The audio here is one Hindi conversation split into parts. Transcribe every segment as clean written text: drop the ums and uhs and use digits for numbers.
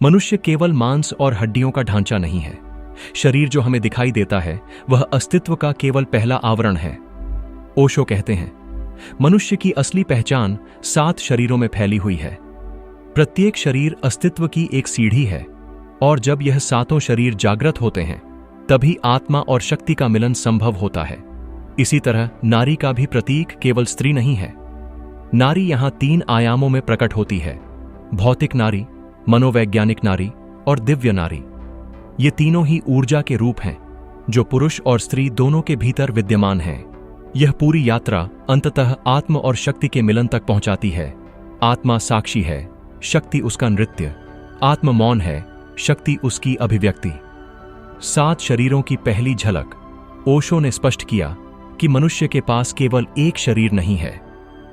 मनुष्य केवल मांस और हड्डियों का ढांचा नहीं है। शरीर जो हमें दिखाई देता है वह अस्तित्व का केवल पहला आवरण है। ओशो कहते हैं, मनुष्य की असली पहचान 7 शरीरों में फैली हुई है। प्रत्येक शरीर अस्तित्व की एक सीढ़ी है और जब यह 7 शरीर जागृत होते हैं तभी आत्मा और शक्ति का मिलन संभव होता है। इसी तरह नारी का भी प्रतीक केवल स्त्री नहीं है। नारी यहां 3 आयामों में प्रकट होती है, भौतिक नारी, मनोवैज्ञानिक नारी और दिव्य नारी। ये तीनों ही ऊर्जा के रूप हैं जो पुरुष और स्त्री दोनों के भीतर विद्यमान हैं। यह पूरी यात्रा अंततः आत्म और शक्ति के मिलन तक पहुंचाती है। आत्मा साक्षी है, शक्ति उसका नृत्य। आत्म मौन है, शक्ति उसकी अभिव्यक्ति। 7 शरीरों की पहली झलक। ओशो ने स्पष्ट किया कि मनुष्य के पास केवल एक शरीर नहीं है।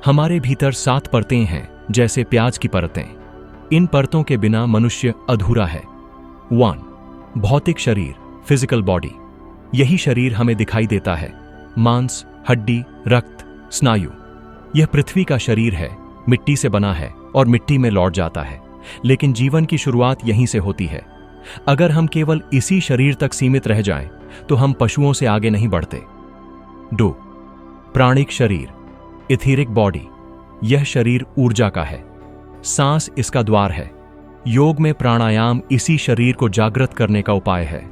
हमारे भीतर 7 परतें हैं, जैसे प्याज की परतें। इन परतों के बिना मनुष्य अधूरा है। 1. भौतिक शरीर, फिजिकल बॉडी। यही शरीर हमें दिखाई देता है, मांस, हड्डी, रक्त, स्नायु। यह पृथ्वी का शरीर है, मिट्टी से बना है और मिट्टी में लौट जाता है। लेकिन जीवन की शुरुआत यहीं से होती है। अगर हम केवल इसी शरीर तक सीमित रह जाएं, तो हम पशुओं से आगे नहीं बढ़ते। 2. प्राणिक शरीर, इथेरिक बॉडी। यह शरीर ऊर्जा का है, सांस इसका द्वार है। योग में प्राणायाम इसी शरीर को जागृत करने का उपाय है।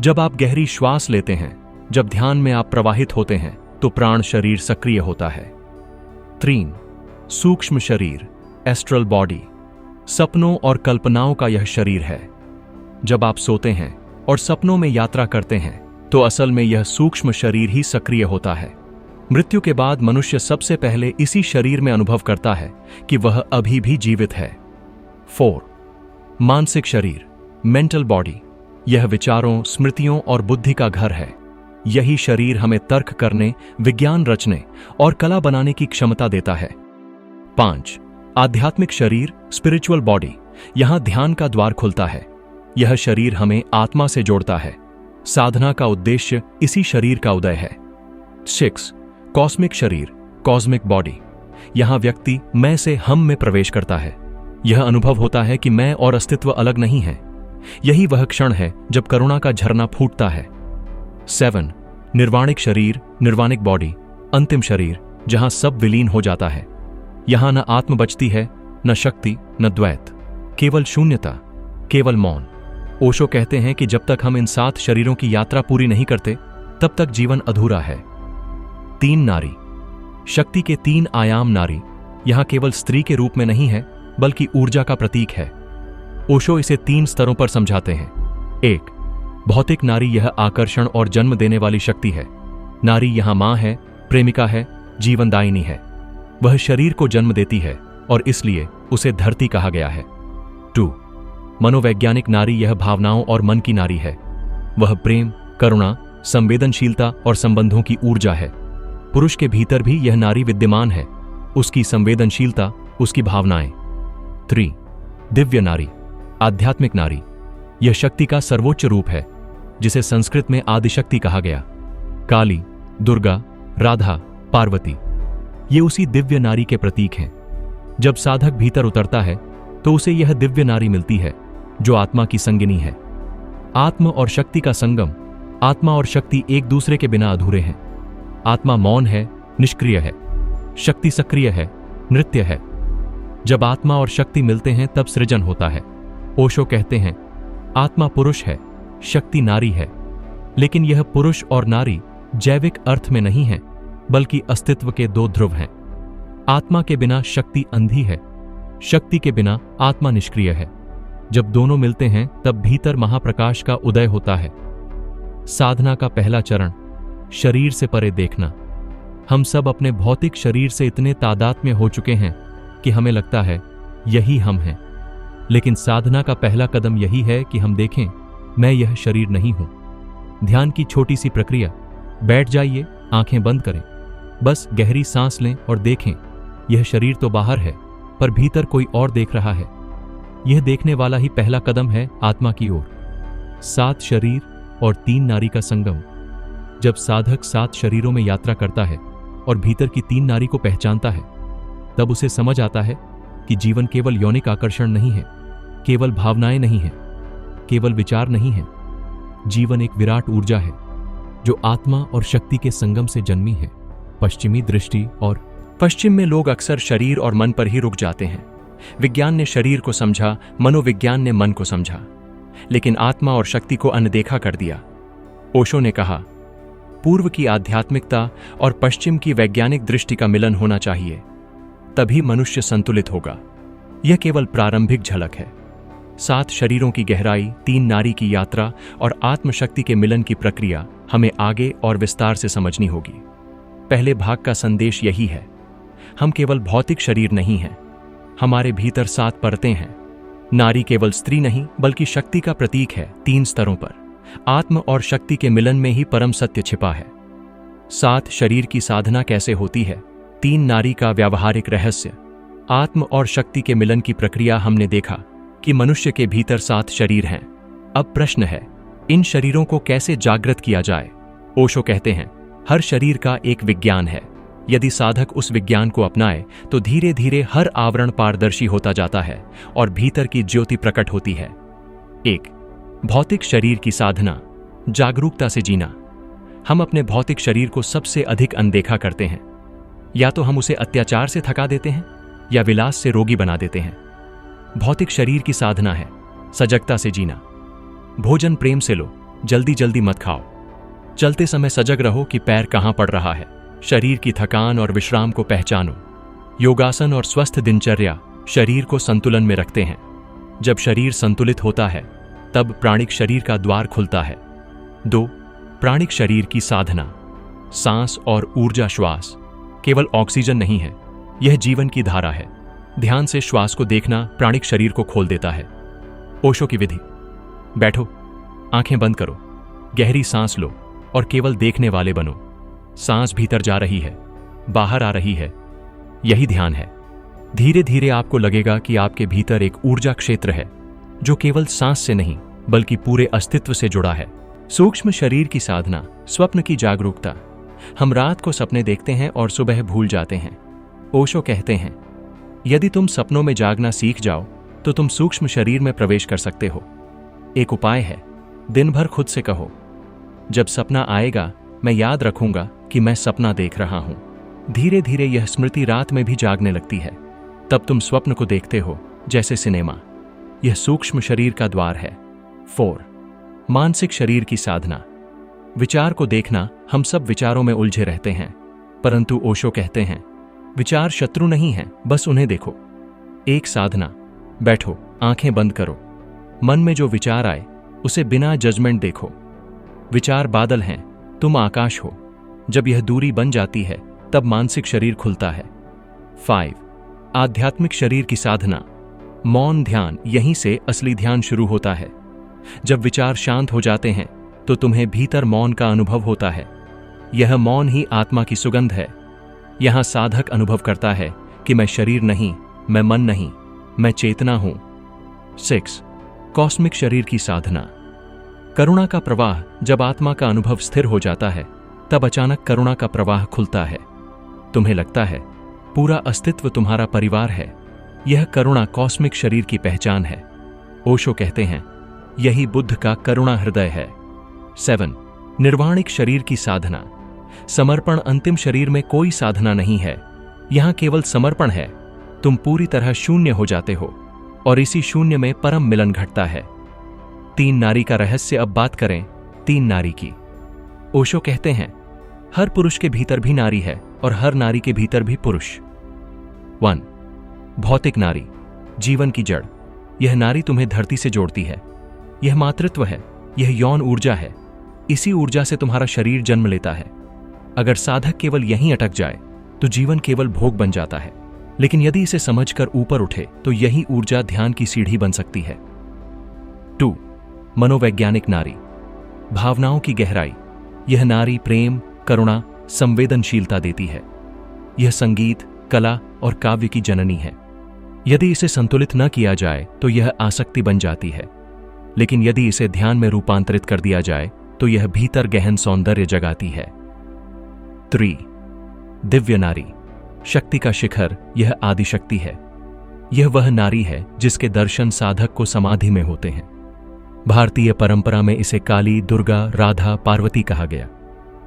जब आप गहरी श्वास लेते हैं, जब ध्यान में आप प्रवाहित होते हैं, तो प्राण शरीर सक्रिय होता है। 3. सूक्ष्म शरीर, एस्ट्रल बॉडी। सपनों और कल्पनाओं का यह शरीर है। जब आप सोते हैं और सपनों में यात्रा करते हैं, तो असल में यह सूक्ष्म शरीर ही सक्रिय होता है। मृत्यु के बाद मनुष्य सबसे पहले इसी शरीर में अनुभव करता है कि वह अभी भी जीवित है। 4. मानसिक शरीर, मेंटल बॉडी। यह विचारों, स्मृतियों और बुद्धि का घर है। यही शरीर हमें तर्क करने, विज्ञान रचने और कला बनाने की क्षमता देता है। 5. आध्यात्मिक शरीर, स्पिरिचुअल बॉडी। यहां ध्यान का द्वार खुलता है। यह शरीर हमें आत्मा से जोड़ता है। साधना का उद्देश्य इसी शरीर का उदय है। 6. कॉस्मिक शरीर, कॉस्मिक बॉडी। यहां व्यक्ति मैं से हम में प्रवेश करता है। यह अनुभव होता है कि मैं और अस्तित्व अलग नहीं है। यही वह क्षण है जब करुणा का झरना फूटता है। 7. निर्वाणिक शरीर, निर्वाणिक बॉडी। अंतिम शरीर, जहां सब विलीन हो जाता है। यहां न आत्म बचती है, न शक्ति, न द्वैत, केवल शून्यता, केवल मौन। ओशो कहते हैं कि जब तक हम इन 7 शरीरों की यात्रा पूरी नहीं करते, तब तक जीवन अधूरा है। 3 नारी, शक्ति के 3 आयाम नारी यहां केवल स्त्री के रूप में नहीं है, बल्कि ऊर्जा का प्रतीक है। ओशो इसे 3 स्तरों पर समझाते हैं। 1. भौतिक नारी, यह आकर्षण और जन्म देने वाली शक्ति है। नारी यहां मां है, प्रेमिका है, जीवनदायिनी है। वह शरीर को जन्म देती है और इसलिए उसे धरती कहा गया है। 2. मनोवैज्ञानिक नारी, यह भावनाओं और मन की नारी है। वह प्रेम, करुणा, संवेदनशीलता और संबंधों की ऊर्जा है। पुरुष के भीतर भी यह नारी विद्यमान है, उसकी संवेदनशीलता, उसकी भावनाएं। 3. दिव्य नारी, आध्यात्मिक नारी। यह शक्ति का सर्वोच्च रूप है, जिसे संस्कृत में आदिशक्ति कहा गया। काली, दुर्गा, राधा, पार्वती, ये उसी दिव्य नारी के प्रतीक हैं। जब साधक भीतर उतरता है तो उसे यह दिव्य नारी मिलती है, जो आत्मा की संगिनी है। आत्म और शक्ति का संगम। आत्मा और शक्ति एक दूसरे के बिना अधूरे हैं। आत्मा मौन है, निष्क्रिय है। शक्ति सक्रिय है, नृत्य है। जब आत्मा और शक्ति मिलते हैं तब सृजन होता है। ओशो कहते हैं, आत्मा पुरुष है, शक्ति नारी है। लेकिन यह पुरुष और नारी जैविक अर्थ में नहीं है, बल्कि अस्तित्व के 2 ध्रुव हैं। आत्मा के बिना शक्ति अंधी है, शक्ति के बिना आत्मा निष्क्रिय है। जब दोनों मिलते हैं तब भीतर महाप्रकाश का उदय होता है। साधना का पहला चरण, शरीर से परे देखना। हम सब अपने भौतिक शरीर से इतने तादात्म्य हो चुके हैं कि हमें लगता है यही हम हैं। लेकिन साधना का पहला कदम यही है कि हम देखें, मैं यह शरीर नहीं हूं। ध्यान की छोटी सी प्रक्रिया, बैठ जाइए, आंखें बंद करें, बस गहरी सांस लें और देखें, यह शरीर तो बाहर है, पर भीतर कोई और देख रहा है। यह देखने वाला ही पहला कदम है आत्मा की ओर। 7 शरीर और 3 नारी का संगम। जब साधक 7 शरीरों में यात्रा करता है और भीतर की 3 नारी को पहचानता है, तब उसे समझ आता है कि जीवन केवल यौनिक आकर्षण नहीं है, केवल भावनाएं नहीं हैं, केवल विचार नहीं है। जीवन एक विराट ऊर्जा है जो आत्मा और शक्ति के संगम से जन्मी है। पश्चिमी दृष्टि और पश्चिम में लोग अक्सर शरीर और मन पर ही रुक जाते हैं। विज्ञान ने शरीर को समझा, मनोविज्ञान ने मन को समझा, लेकिन आत्मा और शक्ति को अनदेखा कर दिया। ओशो ने कहा, पूर्व की आध्यात्मिकता और पश्चिम की वैज्ञानिक दृष्टि का मिलन होना चाहिए, तभी मनुष्य संतुलित होगा। यह केवल प्रारंभिक झलक है। 7 शरीरों की गहराई, 3 नारी की यात्रा और आत्मशक्ति के मिलन की प्रक्रिया हमें आगे और विस्तार से समझनी होगी। पहले भाग का संदेश यही है, हम केवल भौतिक शरीर नहीं हैं, हमारे भीतर 7 परतें हैं। नारी केवल स्त्री नहीं बल्कि शक्ति का प्रतीक है। 3 स्तरों पर आत्म और शक्ति के मिलन में ही परम सत्य छिपा है। 7 शरीर की साधना कैसे होती है, 3 नारी का व्यावहारिक रहस्य, आत्म और शक्ति के मिलन की प्रक्रिया। हमने देखा कि मनुष्य के भीतर 7 शरीर हैं। अब प्रश्न है, इन शरीरों को कैसे जागृत किया जाए? ओशो कहते हैं, हर शरीर का एक विज्ञान है। यदि साधक उस विज्ञान को अपनाए तो धीरे धीरे हर आवरण पारदर्शी होता जाता है और भीतर की ज्योति प्रकट होती है। 1. भौतिक शरीर की साधना, जागरूकता से जीना। हम अपने भौतिक शरीर को सबसे अधिक अनदेखा करते हैं। या तो हम उसे अत्याचार से थका देते हैं या विलास से रोगी बना देते हैं। भौतिक शरीर की साधना है सजगता से जीना। भोजन प्रेम से लो, जल्दी जल्दी मत खाओ। चलते समय सजग रहो कि पैर कहां पड़ रहा है। शरीर की थकान और विश्राम को पहचानो। योगासन और स्वस्थ दिनचर्या शरीर को संतुलन में रखते हैं। जब शरीर संतुलित होता है तब प्राणिक शरीर का द्वार खुलता है। 2. प्राणिक शरीर की साधना, सांस और ऊर्जा श्वास। केवल ऑक्सीजन नहीं है, यह जीवन की धारा है। ध्यान से श्वास को देखना प्राणिक शरीर को खोल देता है। ओशो की विधि, बैठो, आंखें बंद करो, गहरी सांस लो और केवल देखने वाले बनो। सांस भीतर जा रही है, बाहर आ रही है, यही ध्यान है। धीरे धीरे आपको लगेगा कि आपके भीतर एक ऊर्जा क्षेत्र है जो केवल सांस से नहीं बल्कि पूरे अस्तित्व से जुड़ा है। सूक्ष्म शरीर की साधना, स्वप्न की जागरूकता। हम रात को सपने देखते हैं और सुबह भूल जाते हैं। ओशो कहते हैं, यदि तुम सपनों में जागना सीख जाओ तो तुम सूक्ष्म शरीर में प्रवेश कर सकते हो। एक उपाय है, दिन भर खुद से कहो, जब सपना आएगा मैं याद रखूंगा कि मैं सपना देख रहा हूं। धीरे धीरे यह स्मृति रात में भी जागने लगती है। तब तुम स्वप्न को देखते हो जैसे सिनेमा। यह सूक्ष्म शरीर का द्वार है। 4. मानसिक शरीर की साधना, विचार को देखना। हम सब विचारों में उलझे रहते हैं, परंतु ओशो कहते हैं, विचार शत्रु नहीं हैं, बस उन्हें देखो। एक साधना, बैठो, आंखें बंद करो, मन में जो विचार आए उसे बिना जजमेंट देखो। विचार बादल हैं, तुम आकाश हो। जब यह दूरी बन जाती है तब मानसिक शरीर खुलता है। 5. आध्यात्मिक शरीर की साधना, मौन ध्यान। यहीं से असली ध्यान शुरू होता है। जब विचार शांत हो जाते हैं तो तुम्हें भीतर मौन का अनुभव होता है। यह मौन ही आत्मा की सुगंध है। यहां साधक अनुभव करता है कि मैं शरीर नहीं, मैं मन नहीं, मैं चेतना हूं। 6. कॉस्मिक शरीर की साधना, करुणा का प्रवाह। जब आत्मा का अनुभव स्थिर हो जाता है तब अचानक करुणा का प्रवाह खुलता है। तुम्हें लगता है पूरा अस्तित्व तुम्हारा परिवार है। यह करुणा कॉस्मिक शरीर की पहचान है। ओशो कहते हैं, यही बुद्ध का करुणा हृदय है। 7. निर्वाणिक शरीर की साधना, समर्पण। अंतिम शरीर में कोई साधना नहीं है, यहां केवल समर्पण है। तुम पूरी तरह शून्य हो जाते हो और इसी शून्य में परम मिलन घटता है। 3 नारी का रहस्य। अब बात करें 3 नारी की। ओशो कहते हैं, हर पुरुष के भीतर भी नारी है और हर नारी के भीतर भी पुरुष। 1. भौतिक नारी, जीवन की जड़। यह नारी तुम्हें धरती से जोड़ती है। यह मातृत्व है, यह यौन ऊर्जा है। इसी ऊर्जा से तुम्हारा शरीर जन्म लेता है। अगर साधक केवल यहीं अटक जाए तो जीवन केवल भोग बन जाता है, लेकिन यदि इसे समझकर ऊपर उठे तो यही ऊर्जा ध्यान की सीढ़ी बन सकती है। 2. मनोवैज्ञानिक नारी, भावनाओं की गहराई। यह नारी प्रेम, करुणा, संवेदनशीलता देती है। यह संगीत, कला और काव्य की जननी है। यदि इसे संतुलित न किया जाए तो यह आसक्ति बन जाती है, लेकिन यदि इसे ध्यान में रूपांतरित कर दिया जाए तो यह भीतर गहन सौंदर्य जगाती है। 3. दिव्य नारी, शक्ति का शिखर। यह आदिशक्ति है। यह वह नारी है जिसके दर्शन साधक को समाधि में होते हैं। भारतीय परंपरा में इसे काली, दुर्गा, राधा, पार्वती कहा गया।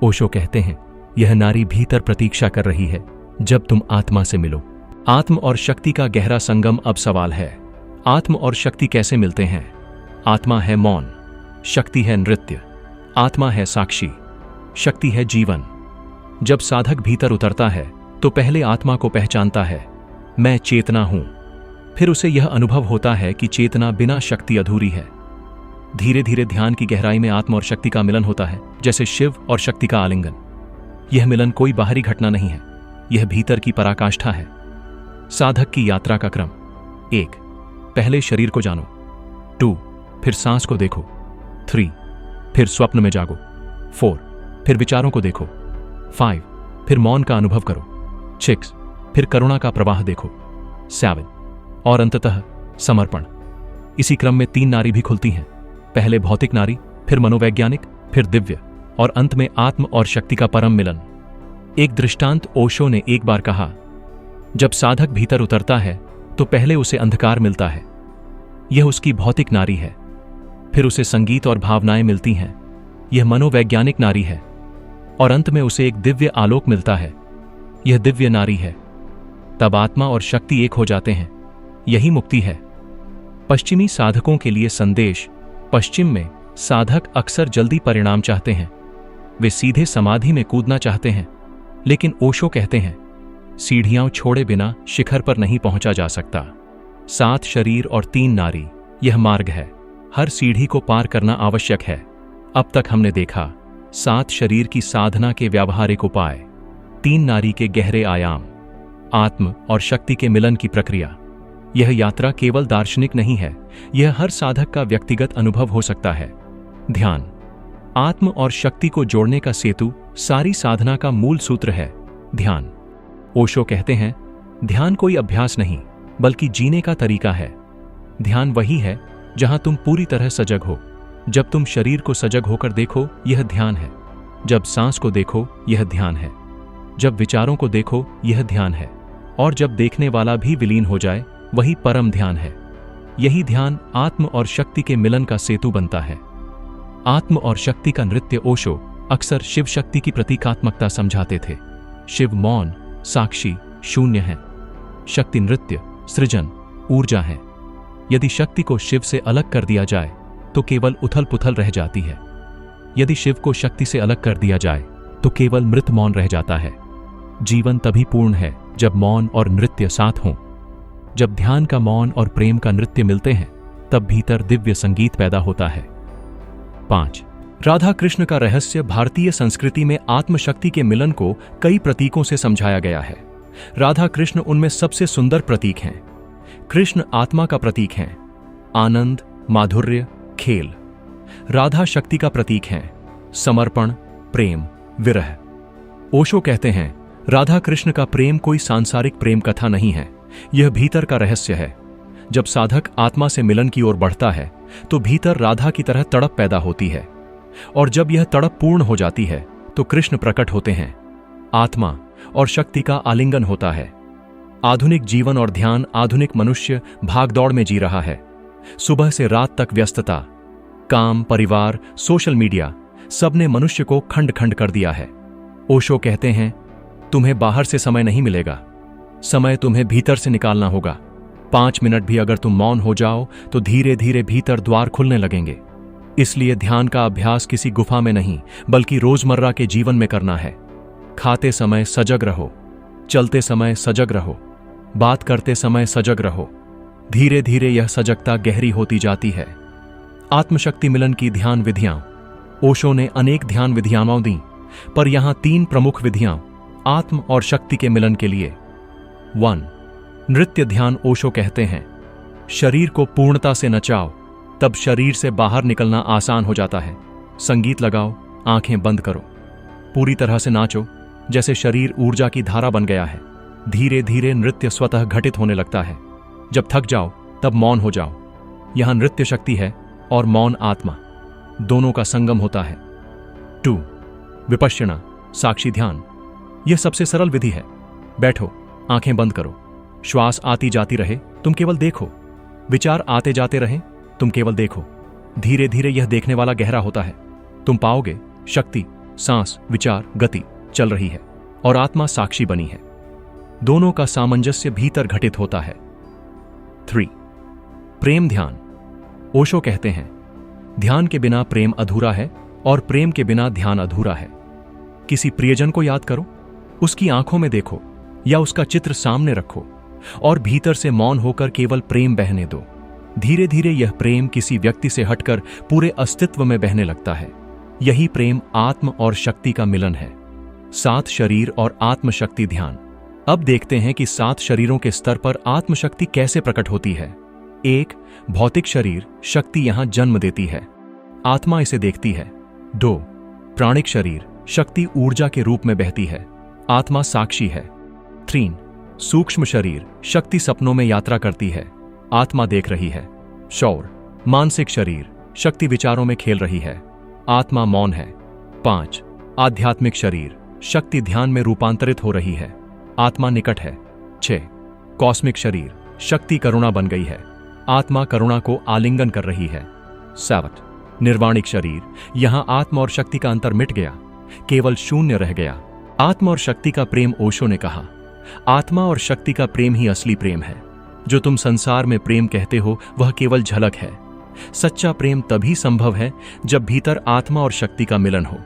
ओशो कहते हैं, यह नारी भीतर प्रतीक्षा कर रही है जब तुम आत्मा से मिलो। आत्म और शक्ति का गहरा संगम अब सवाल है। आत्म और शक्ति कैसे मिलते हैं? आत्मा है मौन, शक्ति है नृत्य। आत्मा है साक्षी, शक्ति है जीवन। जब साधक भीतर उतरता है तो पहले आत्मा को पहचानता है, मैं चेतना हूं। फिर उसे यह अनुभव होता है कि चेतना बिना शक्ति अधूरी है। धीरे धीरे ध्यान की गहराई में आत्मा और शक्ति का मिलन होता है, जैसे शिव और शक्ति का आलिंगन। यह मिलन कोई बाहरी घटना नहीं है, यह भीतर की पराकाष्ठा है। साधक की यात्रा का क्रम: 1. पहले शरीर को जानो। 2. फिर सांस को देखो। 3. फिर स्वप्न में जागो। 4. फिर विचारों को देखो। 5. फिर मौन का अनुभव करो। 6. फिर करुणा का प्रवाह देखो। 7. और अंततः समर्पण। इसी क्रम में 3 नारी भी खुलती हैं। पहले भौतिक नारी, फिर मनोवैज्ञानिक, फिर दिव्य, और अंत में आत्म और शक्ति का परम मिलन। एक दृष्टांत ओशो ने एक बार कहा, जब साधक भीतर उतरता है तो पहले उसे अंधकार मिलता है, यह उसकी भौतिक नारी है। फिर उसे संगीत और भावनाएं मिलती हैं, यह मनोवैज्ञानिक नारी है। और अंत में उसे एक दिव्य आलोक मिलता है, यह दिव्य नारी है। तब आत्मा और शक्ति एक हो जाते हैं, यही मुक्ति है। पश्चिमी साधकों के लिए संदेश: पश्चिम में साधक अक्सर जल्दी परिणाम चाहते हैं, वे सीधे समाधि में कूदना चाहते हैं। लेकिन ओशो कहते हैं, सीढ़ियां छोड़े बिना शिखर पर नहीं पहुंचा जा सकता। 7 शरीर और 3 नारी, यह मार्ग है। हर सीढ़ी को पार करना आवश्यक है। अब तक हमने देखा 7 शरीर की साधना के व्यावहारिक उपाय, 3 नारी के गहरे आयाम, आत्म और शक्ति के मिलन की प्रक्रिया। यह यात्रा केवल दार्शनिक नहीं है, यह हर साधक का व्यक्तिगत अनुभव हो सकता है। ध्यान आत्म और शक्ति को जोड़ने का सेतु सारी साधना का मूल सूत्र है। ध्यान। ओशो कहते हैं, ध्यान कोई अभ्यास नहीं बल्कि जीने का तरीका है। ध्यान वही है जहां तुम पूरी तरह सजग हो। जब तुम शरीर को सजग होकर देखो, यह ध्यान है। जब सांस को देखो, यह ध्यान है। जब विचारों को देखो, यह ध्यान है। और जब देखने वाला भी विलीन हो जाए, वही परम ध्यान है। यही ध्यान आत्म और शक्ति के मिलन का सेतु बनता है। आत्म और शक्ति का नृत्य ओशो अक्सर शिव शक्ति की प्रतीकात्मकता समझाते थे। शिव मौन, साक्षी, शून्य है। शक्ति नृत्य, सृजन, ऊर्जा है। यदि शक्ति को शिव से अलग कर दिया जाए तो केवल उथल पुथल रह जाती है। यदि शिव को शक्ति से अलग कर दिया जाए तो केवल मृत मौन रह जाता है। जीवन तभी पूर्ण है जब मौन और नृत्य साथ हों। जब ध्यान का मौन और प्रेम का नृत्य मिलते हैं, तब भीतर दिव्य संगीत पैदा होता है। 5. राधा कृष्ण का रहस्य। भारतीय संस्कृति में आत्मशक्ति के मिलन को कई प्रतीकों से समझाया गया है। राधा कृष्ण उनमें सबसे सुंदर प्रतीक हैं। कृष्ण आत्मा का प्रतीक हैं, आनंद, माधुर्य, खेल। राधा शक्ति का प्रतीक हैं, समर्पण, प्रेम, विरह। ओशो कहते हैं, राधा कृष्ण का प्रेम कोई सांसारिक प्रेम कथा नहीं है, यह भीतर का रहस्य है। जब साधक आत्मा से मिलन की ओर बढ़ता है तो भीतर राधा की तरह तड़प पैदा होती है, और जब यह तड़प पूर्ण हो जाती है तो कृष्ण प्रकट होते हैं। आत्मा और शक्ति का आलिंगन होता है। आधुनिक जीवन और ध्यान, आधुनिक मनुष्य भागदौड़ में जी रहा है। सुबह से रात तक व्यस्तता, काम, परिवार, सोशल मीडिया, सबने मनुष्य को खंड खंड कर दिया है। ओशो कहते हैं, तुम्हें बाहर से समय नहीं मिलेगा, समय तुम्हें भीतर से निकालना होगा। 5 मिनट भी अगर तुम मौन हो जाओ तो धीरे धीरे भीतर द्वार खुलने लगेंगे। इसलिए ध्यान का अभ्यास किसी गुफा में नहीं बल्कि रोजमर्रा के जीवन में करना है। खाते समय सजग रहो, चलते समय सजग रहो, बात करते समय सजग रहो। धीरे धीरे यह सजगता गहरी होती जाती है। आत्मशक्ति मिलन की ध्यान विधियां। ओशो ने अनेक ध्यान विधियां दी, पर यहां 3 प्रमुख विधियां आत्म और शक्ति के मिलन के लिए। 1. नृत्य ध्यान। ओशो कहते हैं, शरीर को पूर्णता से नचाओ, तब शरीर से बाहर निकलना आसान हो जाता है। संगीत लगाओ, आंखें बंद करो, पूरी तरह से नाचो, जैसे शरीर ऊर्जा की धारा बन गया है। धीरे धीरे नृत्य स्वतः घटित होने लगता है। जब थक जाओ तब मौन हो जाओ। यहां नृत्य शक्ति है और मौन आत्मा, दोनों का संगम होता है। 2. विपश्यना, साक्षी ध्यान। यह सबसे सरल विधि है। बैठो, आंखें बंद करो, श्वास आती जाती रहे, तुम केवल देखो। विचार आते जाते रहें, तुम केवल देखो। धीरे धीरे यह देखने वाला गहरा होता है। तुम पाओगे शक्ति, सांस, विचार, गति चल रही है और आत्मा साक्षी बनी है। दोनों का सामंजस्य भीतर घटित होता है। 3. प्रेम ध्यान। ओशो कहते हैं, ध्यान के बिना प्रेम अधूरा है और प्रेम के बिना ध्यान अधूरा है। किसी प्रियजन को याद करो, उसकी आंखों में देखो या उसका चित्र सामने रखो और भीतर से मौन होकर केवल प्रेम बहने दो। धीरे धीरे यह प्रेम किसी व्यक्ति से हटकर पूरे अस्तित्व में बहने लगता है। यही प्रेम आत्म और शक्ति का मिलन है। 7 शरीर और आत्मशक्ति ध्यान। अब देखते हैं कि 7 शरीरों के स्तर पर आत्मशक्ति कैसे प्रकट होती है। 1. भौतिक शरीर, शक्ति यहां जन्म देती है, आत्मा इसे देखती है। 2. प्राणिक शरीर, शक्ति ऊर्जा के रूप में बहती है, आत्मा साक्षी है। 3. सूक्ष्म शरीर, शक्ति सपनों में यात्रा करती है, आत्मा देख रही है। 4. मानसिक शरीर, शक्ति विचारों में खेल रही है, आत्मा मौन है। 5. आध्यात्मिक शरीर, शक्ति ध्यान में रूपांतरित हो रही है, आत्मा निकट है। 6. कॉस्मिक शरीर, शक्ति करुणा बन गई है, आत्मा करुणा को आलिंगन कर रही है। 7. निर्वाणिक शरीर, यहां आत्मा और शक्ति का अंतर मिट गया, केवल शून्य रह गया। आत्मा और शक्ति का प्रेम, ओशो ने कहा, आत्मा और शक्ति का प्रेम ही असली प्रेम है। जो तुम संसार में प्रेम कहते हो वह केवल झलक है। सच्चा प्रेम तभी संभव है जब भीतर आत्मा और शक्ति का मिलन हो।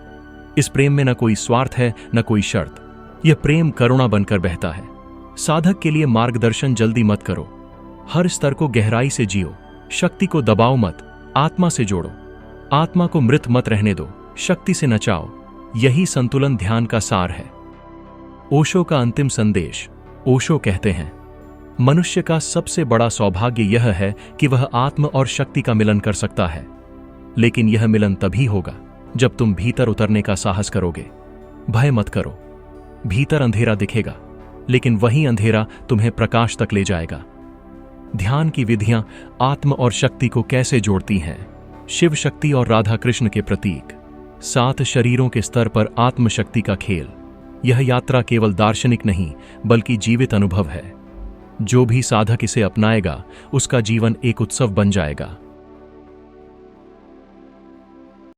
इस प्रेम में न कोई स्वार्थ है, न कोई शर्त। यह प्रेम करुणा बनकर बहता है। साधक के लिए मार्गदर्शन जल्दी मत करो, हर स्तर को गहराई से जियो। शक्ति को दबाओ मत, आत्मा से जोड़ो। आत्मा को मृत मत रहने दो, शक्ति से नचाओ। यही संतुलन ध्यान का सार है। ओशो का अंतिम संदेश। ओशो कहते हैं, मनुष्य का सबसे बड़ा सौभाग्य यह है कि वह आत्म और शक्ति का मिलन कर सकता है। लेकिन यह मिलन तभी होगा जब तुम भीतर उतरने का साहस करोगे। भय मत करो, भीतर अंधेरा दिखेगा, लेकिन वही अंधेरा तुम्हें प्रकाश तक ले जाएगा। ध्यान की विधियां आत्म और शक्ति को कैसे जोड़ती हैं? शिव शक्ति और राधा कृष्ण के प्रतीक। 7 शरीरों के स्तर पर आत्मशक्ति का खेल। यह यात्रा केवल दार्शनिक नहीं बल्कि जीवित अनुभव है। जो भी साधक इसे अपनाएगा उसका जीवन एक उत्सव बन जाएगा।